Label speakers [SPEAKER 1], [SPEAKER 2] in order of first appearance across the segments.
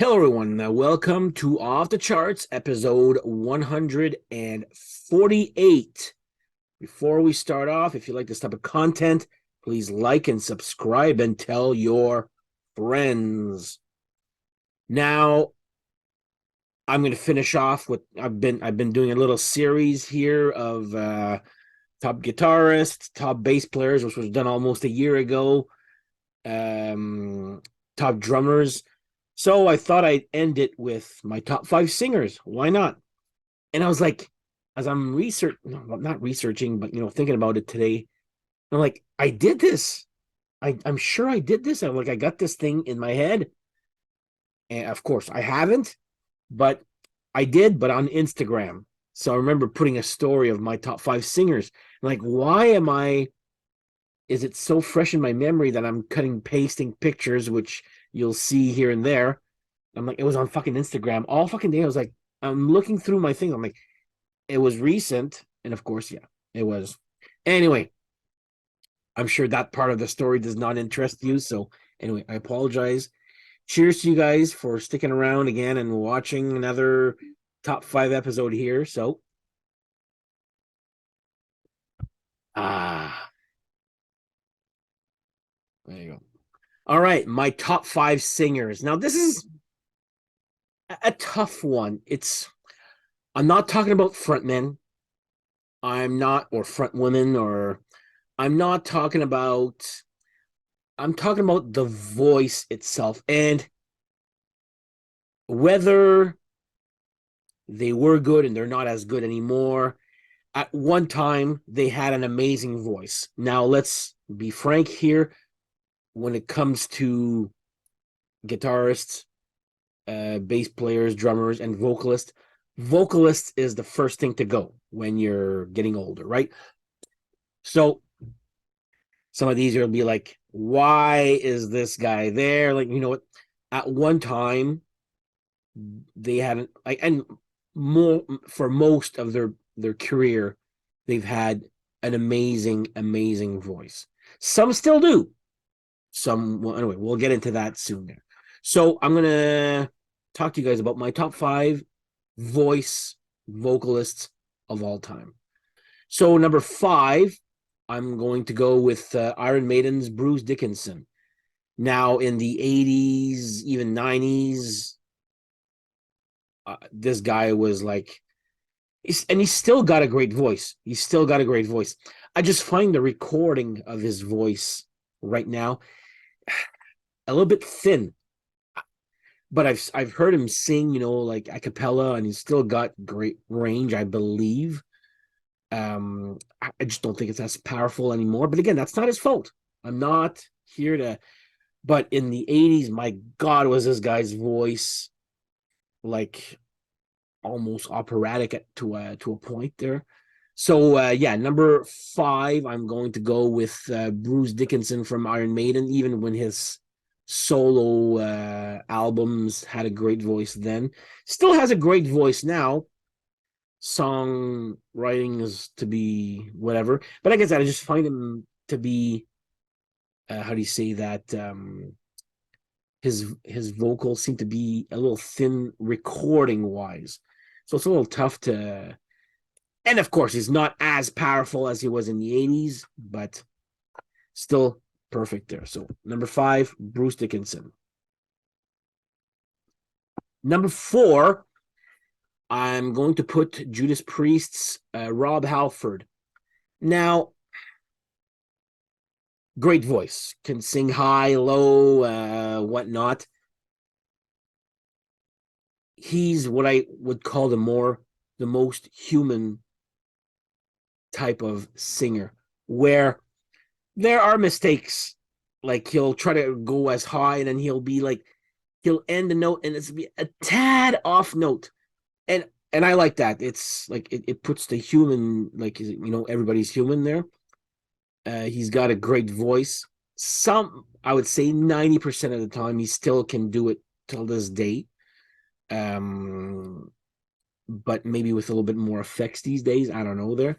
[SPEAKER 1] Hello, everyone. Welcome to Off the Charts, episode 148. Before we start off, if you like this type of content, please like and subscribe and tell your friends. Now, I'm going to finish off with I've been doing a little series here of top guitarists, top bass players, which was done almost a year ago. Top drummers. So I thought I'd end it with my top five singers. Why not? And I was like, as I'm not researching, but thinking about it today, I'm like, I did this. I'm sure I did this. I'm like, I got this thing in my head. And of course I haven't, but I did, but on Instagram. So I remember putting a story of my top five singers. I'm like, is it so fresh in my memory that I'm cutting, pasting pictures, which you'll see here and there. I'm like, it was on fucking Instagram all fucking day. I was like, I'm looking through my thing. I'm like, it was recent. And of course, yeah, it was. Anyway, I'm sure that part of the story does not interest you. So anyway, I apologize. Cheers to you guys for sticking around again and watching another top five episode here. So, ah, there you go. All right, my top five singers. Now, this is a tough one. I'm not talking about frontmen. Or front women, or I'm not talking about, I'm talking about the voice itself and whether they were good and they're not as good anymore. At one time, they had an amazing voice. Now, let's be frank here. When it comes to guitarists, bass players, drummers, and vocalists is the first thing to go when you're getting older, right? So some of these will be like, why is this guy there? Like, what? At one time, they hadn't like, and more for most of their career, they've had an amazing voice. Some still do. Well, anyway, we'll get into that soon there. So I'm gonna talk to you guys about my top five vocalists of all time. So number five, I'm going to go with Iron Maiden's Bruce Dickinson. Now in the 80s, even 90s, this guy was like, he's still got a great voice. He's still got a great voice. I just find the recording of his voice right now a little bit thin. But I've heard him sing, like a cappella, and he's still got great range, I believe. I just don't think it's as powerful anymore. But again, that's not his fault. I'm not here to. But in the 80s, my God, was this guy's voice like almost operatic to a point there. So yeah, number five, I'm going to go with Bruce Dickinson from Iron Maiden, even when his solo albums had a great voice then. Still has a great voice now. Song writing is to be whatever. But like I said, I just find him to be how do you say that? His vocals seem to be a little thin recording wise. So it's a little tough to, and of course, he's not as powerful as he was in the 80s, but still perfect there. So number five, Bruce Dickinson. Number four, I'm going to put Judas Priest's Rob Halford. Now, great voice, can sing high, low, whatnot. He's what I would call the most human type of singer, where there are mistakes. Like he'll try to go as high, and then he'll end the note, and it's be a tad off note, and I like that. It's like it puts the human, like everybody's human there. He's got a great voice. I would say 90% of the time, he still can do it till this day. But maybe with a little bit more effects these days. I don't know there.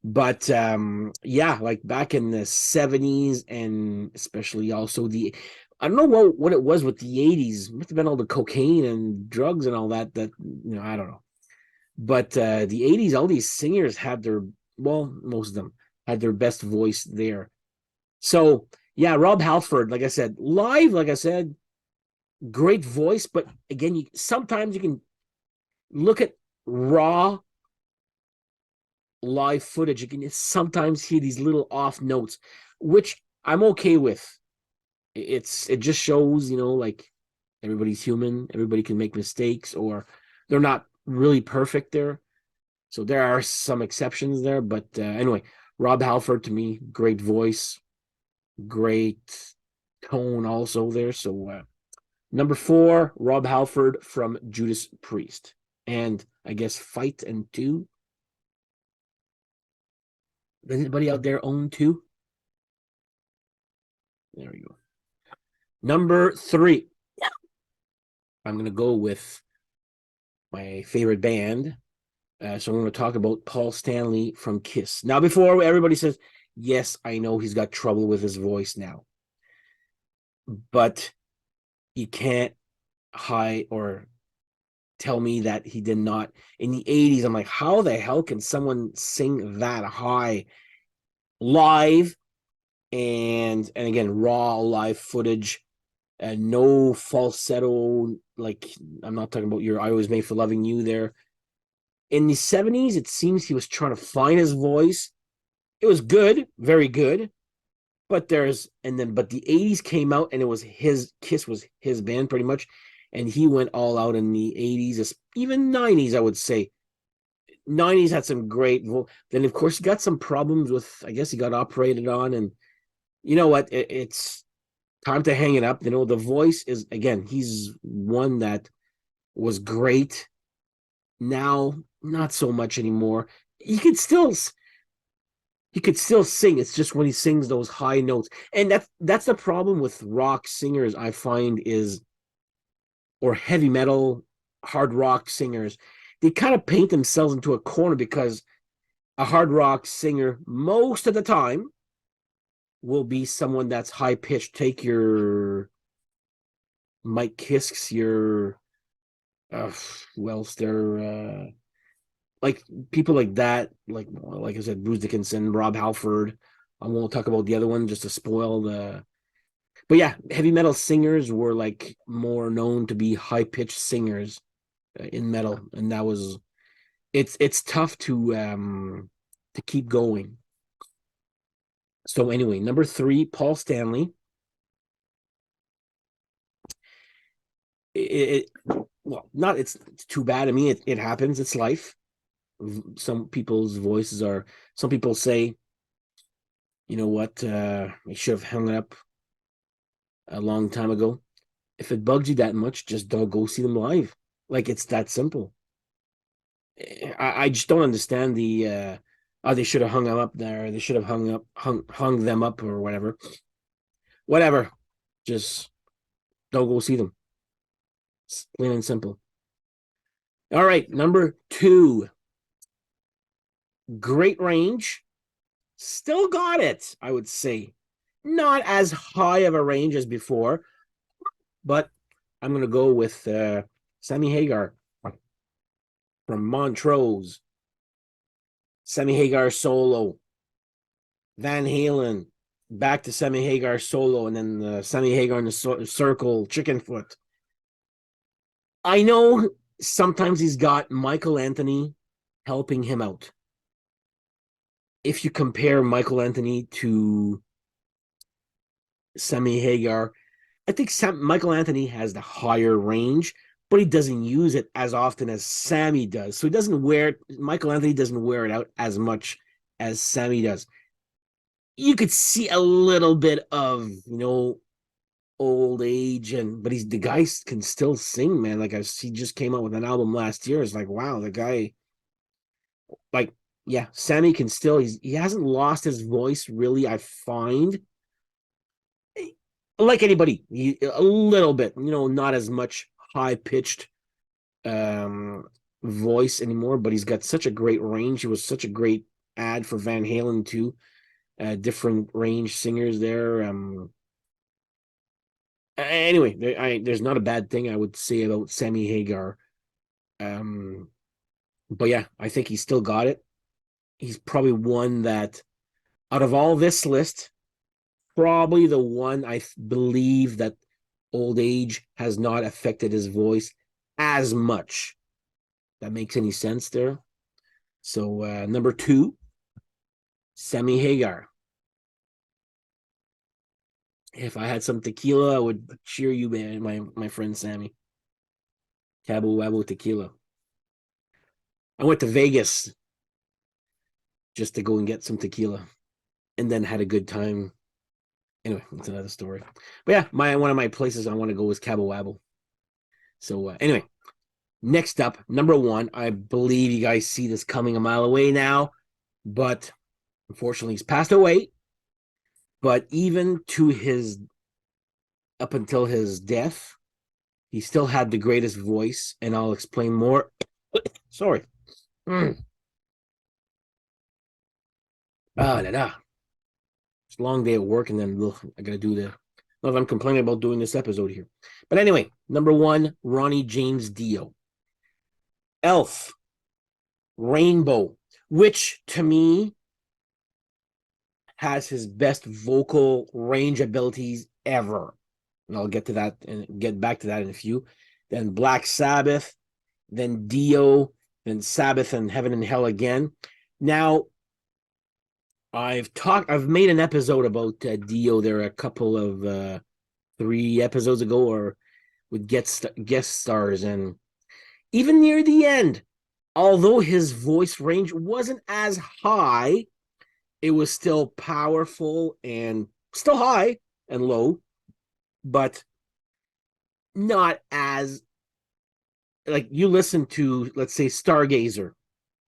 [SPEAKER 1] But yeah, like back in the 70s, and especially also I don't know what it was with the 80s. It must have been all the cocaine and drugs and all that I don't know. But the 80s, all these singers had their, well, most of them had their best voice there. So yeah, Rob Halford, like I said, live, like I said, great voice. But again, sometimes you can look at raw live footage. You can sometimes hear these little off notes, which I'm okay with. It just shows, like everybody's human, everybody can make mistakes, or they're not really perfect there. So there are some exceptions there, but anyway, Rob Halford to me, great voice, great tone also there. So number 4, Rob Halford from Judas Priest, and I guess Fight and Two. Does anybody out there own Two? There we go. Number 3, I'm gonna go with my favorite band. So I'm going to talk about Paul Stanley from Kiss. Now, before everybody says, yes, I know he's got trouble with his voice now, but you can't hide or tell me that he did not. In the 80s, I'm like, how the hell can someone sing that high live? And again, raw live footage, and no falsetto. Like, I'm not talking about your I Was Made for Loving You there. In the 70s, it seems he was trying to find his voice. It was good, very good. But the 80s came out, and it was Kiss was his band pretty much. And he went all out in the 80s, even 90s, I would say. 90s had some great. Then, of course, he got some problems with, I guess he got operated on. And you know what? It's time to hang it up. The voice is, again, he's one that was great. Now, not so much anymore. He could still sing. It's just when he sings those high notes. And that's the problem with rock singers, I find, or heavy metal, hard rock singers. They kind of paint themselves into a corner, because a hard rock singer, most of the time, will be someone that's high pitched. Take your Mike Kisks, your who else there? Like people like that, like I said, Bruce Dickinson, Rob Halford. I won't talk about the other one just to spoil the. But yeah, heavy metal singers were like more known to be high pitched singers in metal, and it's tough to keep going. So anyway, number 3, Paul Stanley. It well, not it's too bad. I mean, it happens. It's life. Some people's voices are. Some people say, you know what, I should have hung it up a long time ago. If it bugs you that much, just don't go see them live. Like, it's that simple. I just don't understand the oh, they should have hung them up there. They should have hung them up or whatever. Whatever. Just don't go see them. It's plain and simple. All right, number 2. Great range. Still got it, I would say. Not as high of a range as before, but I'm going to go with Sammy Hagar from Montrose. Sammy Hagar solo. Van Halen. Back to Sammy Hagar solo, and then Sammy Hagar in the circle, chicken foot. I know sometimes he's got Michael Anthony helping him out. If you compare Michael Anthony to Sammy Hagar, I think Michael Anthony has the higher range, but he doesn't use it as often as Sammy does. So he doesn't wear it. Michael Anthony doesn't wear it out as much as Sammy does. You could see a little bit of, old age, but the guy can still sing, man. Like, he just came out with an album last year. It's like, wow, the guy, like, yeah, Sammy can still. He hasn't lost his voice really. I find, like anybody, a little bit, not as much high pitched voice anymore. But he's got such a great range. He was such a great ad for Van Halen too. Different range singers there. Anyway, there's not a bad thing I would say about Sammy Hagar. But yeah, I think he still got it. He's probably one that, out of all this list, probably the one I believe that old age has not affected his voice as much. That makes any sense there? So number two, Sammy Hagar. If I had some tequila, I would cheer you, man, my friend Sammy. Cabo Wabo tequila. I went to Vegas just to go and get some tequila, and then had a good time. Anyway, that's another story. But yeah, one of my places I want to go is Cabo Wabo. So anyway, next up, number one. I believe you guys see this coming a mile away now, but unfortunately, he's passed away. But even to his up until his death, he still had the greatest voice, and I'll explain more. Sorry. Ah, da, da. It's a long day at work, and then I gotta do the. Well, I'm complaining about doing this episode here. But anyway, number one, Ronnie James Dio. Elf, Rainbow, which to me has his best vocal range abilities ever. And I'll get to that and get back to that in a few. Then Black Sabbath, then Dio, then Sabbath and Heaven and Hell again. Now, I've made an episode about Dio there a couple of 3 episodes ago, or with guest stars, and even near the end, although his voice range wasn't as high, it was still powerful and still high and low, but not as, like, you listen to, let's say, Stargazer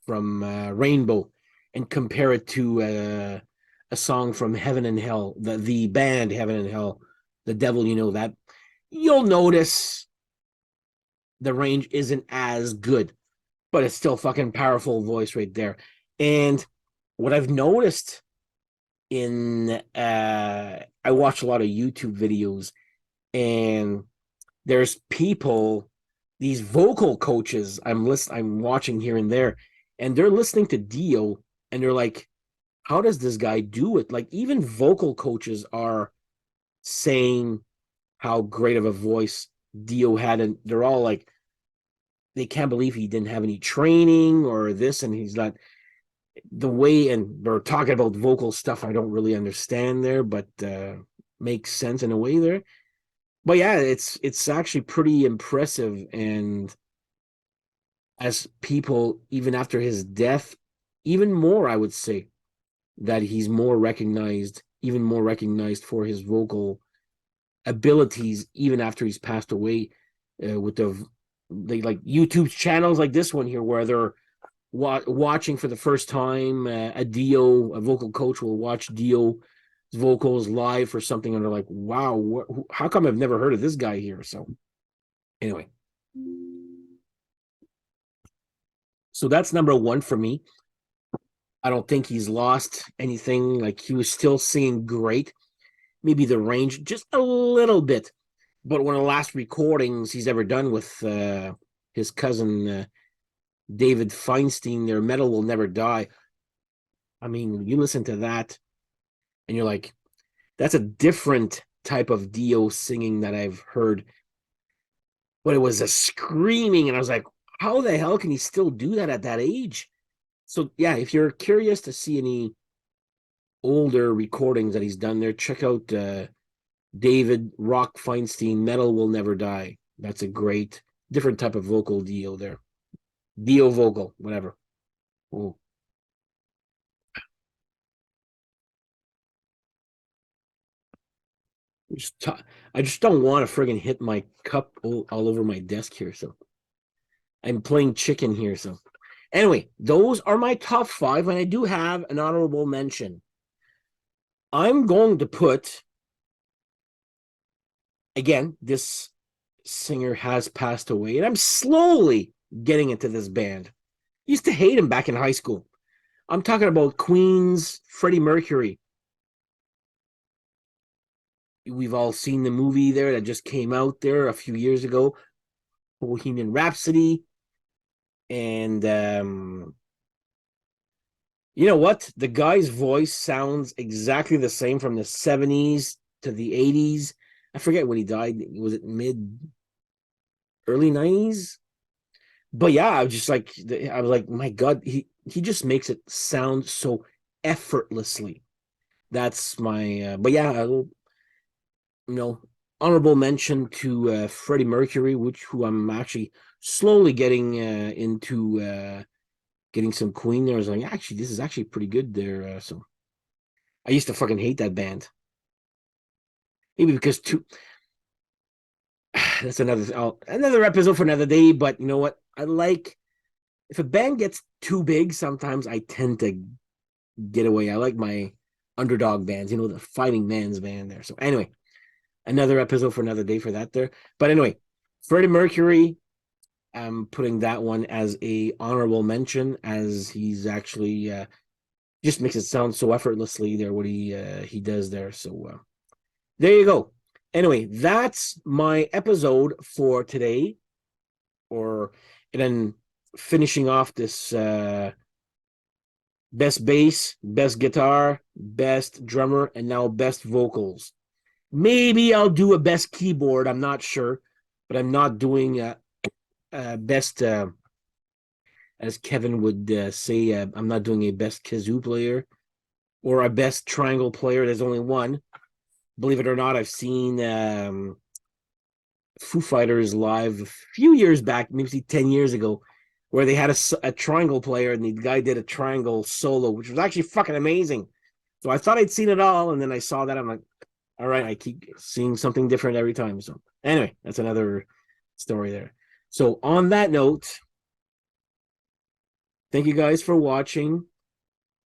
[SPEAKER 1] from Rainbow and compare it to a song from Heaven and Hell, the band Heaven and Hell, The Devil You Know That, you'll notice the range isn't as good, but it's still fucking powerful voice right there. And what I've noticed I watch a lot of YouTube videos, and there's people, these vocal coaches I'm watching here and there, and they're listening to Dio, and they're like, how does this guy do it? Like, even vocal coaches are saying how great of a voice Dio had, and they're all like, they can't believe he didn't have any training or this, and he's not the way, and we're talking about vocal stuff I don't really understand there, but makes sense in a way there. But yeah, it's actually pretty impressive, and as people, even after his death, even more, I would say that he's more recognized, even more recognized for his vocal abilities, even after he's passed away. With they like YouTube channels like this one here, where they're watching for the first time a vocal coach will watch Dio's vocals live or something, and they're like, wow, how come I've never heard of this guy here? So anyway, so that's number one for me. I don't think he's lost anything. Like, he was still singing great. Maybe the range just a little bit, but one of the last recordings he's ever done with his cousin David Feinstein, their Metal Will Never Die. I mean, you listen to that and you're like, that's a different type of Dio singing that I've heard. But it was a screaming, and I was like, how the hell can he still do that at that age? So yeah, if you're curious to see any older recordings that he's done there, check out David Rock Feinstein, Metal Will Never Die. That's a great different type of vocal Dio there. Dio vocal, whatever. Ooh. I just don't want to friggin' hit my cup all over my desk here. So I'm playing chicken here. So anyway, those are my top 5, and I do have an honorable mention. I'm going to put, again, this singer has passed away, and I'm slowly getting into this band. Used to hate him back in high school. I'm talking about Queen's Freddie Mercury. we've all seen the movie there that just came out there a few years ago, Bohemian Rhapsody. And you know what? The guy's voice sounds exactly the same from the 70s to the 80s. I forget when he died. Was it mid early 90s? But yeah, I was like, my God, he just makes it sound so effortlessly. That's my but yeah, you know, honorable mention to Freddie Mercury, who I'm actually slowly getting into getting some Queen there. I was like, actually, this is actually pretty good there. So I used to fucking hate that band. Maybe because too that's another episode for another day. But you know what? I like if a band gets too big, sometimes I tend to get away. I like my underdog bands, the fighting man's band there. So anyway, another episode for another day for that there. But anyway, Freddie Mercury, I'm putting that one as a honorable mention, as he's actually just makes it sound so effortlessly there what he does there. So there you go. Anyway, that's my episode for today. And then finishing off this best bass, best guitar, best drummer, and now best vocals. Maybe I'll do a best keyboard. I'm not sure, but I'm not doing best, as Kevin would say, I'm not doing a best kazoo player or a best triangle player. There's only one. Believe it or not, I've seen Foo Fighters live a few years back, maybe 10 years ago, where they had a triangle player and the guy did a triangle solo, which was actually fucking amazing. So I thought I'd seen it all, and then I saw that. I'm like, all right, I keep seeing something different every time. So anyway, that's another story there. So on that note, thank you guys for watching,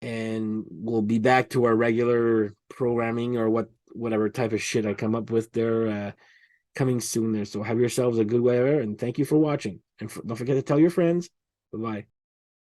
[SPEAKER 1] and we'll be back to our regular programming or whatever type of shit I come up with there coming soon there. So have yourselves a good weather, and thank you for watching. And don't forget to tell your friends. Bye-bye.